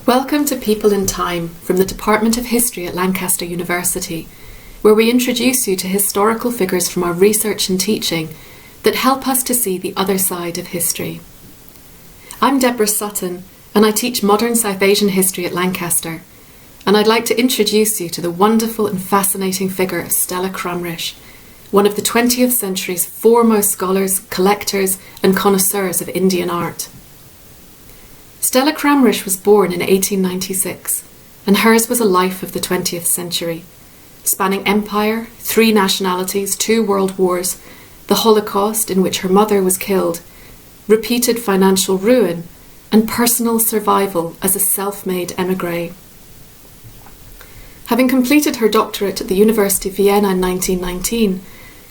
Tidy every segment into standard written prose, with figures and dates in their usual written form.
Welcome to People in Time from the Department of History at Lancaster University, where we introduce you to historical figures from our research and teaching that help us to see the other side of history. I'm Deborah Sutton, and I teach modern South Asian history at Lancaster, and I'd like to introduce you to the wonderful and fascinating figure of Stella Kramrisch, one of the 20th century's foremost scholars, collectors, and connoisseurs of Indian art. Stella Kramrisch was born in 1896, and hers was a life of the 20th century, spanning empire, 3 nationalities, 2 world wars, the Holocaust in which her mother was killed, repeated financial ruin, and personal survival as a self-made émigré. Having completed her doctorate at the University of Vienna in 1919,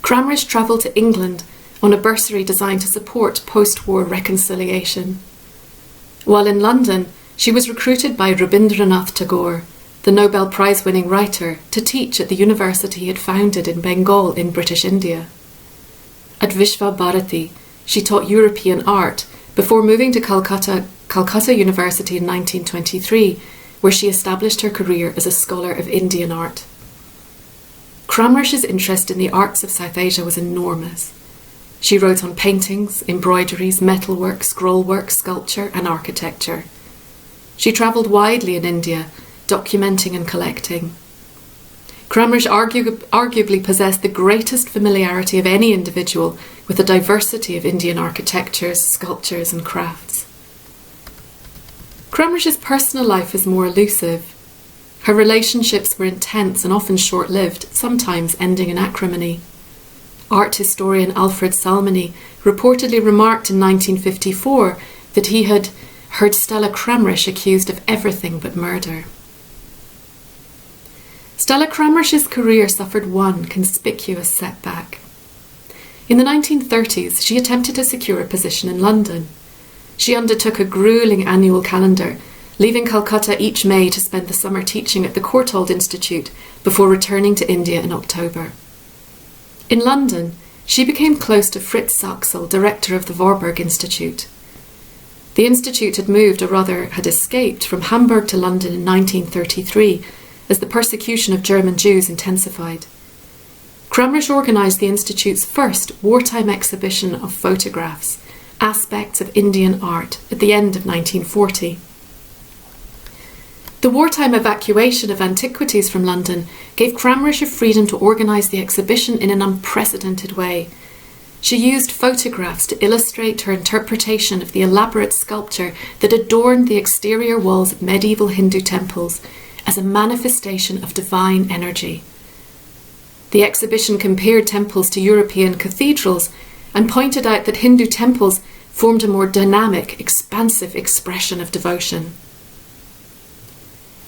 Kramrisch travelled to England on a bursary designed to support post-war reconciliation. While in London, she was recruited by Rabindranath Tagore, the Nobel Prize-winning writer, to teach at the university he had founded in Bengal in British India. At Vishva Bharati, she taught European art before moving to Calcutta University in 1923, where she established her career as a scholar of Indian art. Kramrisch's interest in the arts of South Asia was enormous. She wrote on paintings, embroideries, metalwork, scrollwork, sculpture, and architecture. She travelled widely in India, documenting and collecting. Kramrisch arguably possessed the greatest familiarity of any individual with the diversity of Indian architectures, sculptures, and crafts. Kramrisch's personal life is more elusive. Her relationships were intense and often short-lived, sometimes ending in acrimony. Art historian Alfred Salmony reportedly remarked in 1954 that he had heard Stella Kramrisch accused of everything but murder. Stella Kramrisch's career suffered one conspicuous setback. In the 1930s, she attempted to secure a position in London. She undertook a gruelling annual calendar, leaving Calcutta each May to spend the summer teaching at the Courtauld Institute before returning to India in October. In London, she became close to Fritz Saxel, director of the Warburg Institute. The institute had moved, or rather had escaped, from Hamburg to London in 1933 as the persecution of German Jews intensified. Kramrisch organised the institute's first wartime exhibition of photographs, aspects of Indian art, at the end of 1940. The wartime evacuation of antiquities from London gave Kramrisch a freedom to organise the exhibition in an unprecedented way. She used photographs to illustrate her interpretation of the elaborate sculpture that adorned the exterior walls of medieval Hindu temples as a manifestation of divine energy. The exhibition compared temples to European cathedrals and pointed out that Hindu temples formed a more dynamic, expansive expression of devotion.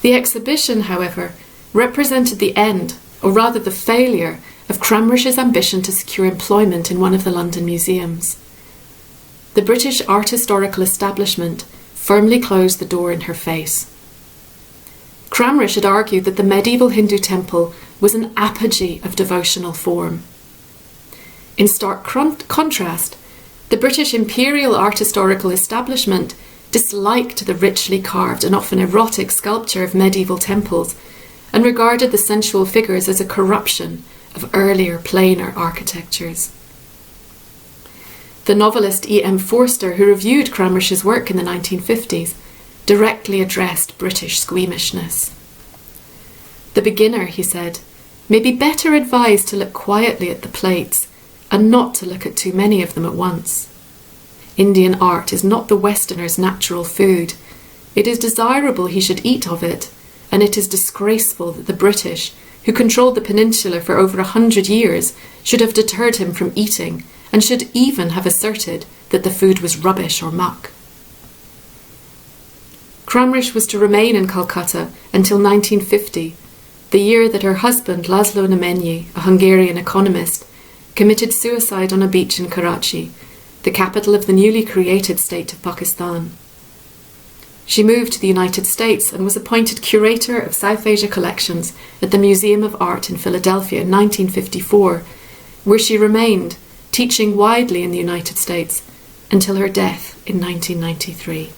The exhibition, however, represented the end, or rather the failure, of Kramrisch's ambition to secure employment in one of the London museums. The British art historical establishment firmly closed the door in her face. Kramrisch had argued that the medieval Hindu temple was an apogee of devotional form. In stark contrast, the British imperial art historical establishment disliked the richly carved and often erotic sculpture of medieval temples and regarded the sensual figures as a corruption of earlier plainer architectures. The novelist E.M. Forster, who reviewed Kramrisch's work in the 1950s, directly addressed British squeamishness. "The beginner," he said, "may be better advised to look quietly at the plates and not to look at too many of them at once. Indian art is not the Westerner's natural food. It is desirable he should eat of it, and it is disgraceful that the British, who controlled the peninsula for over 100 years, should have deterred him from eating, and should even have asserted that the food was rubbish or muck." Kramrisch was to remain in Calcutta until 1950, the year that her husband Laszlo Nemenyi, a Hungarian economist, committed suicide on a beach in Karachi, the capital of the newly created state of Pakistan. She moved to the United States and was appointed curator of South Asia collections at the Museum of Art in Philadelphia in 1954, where she remained, teaching widely in the United States until her death in 1993.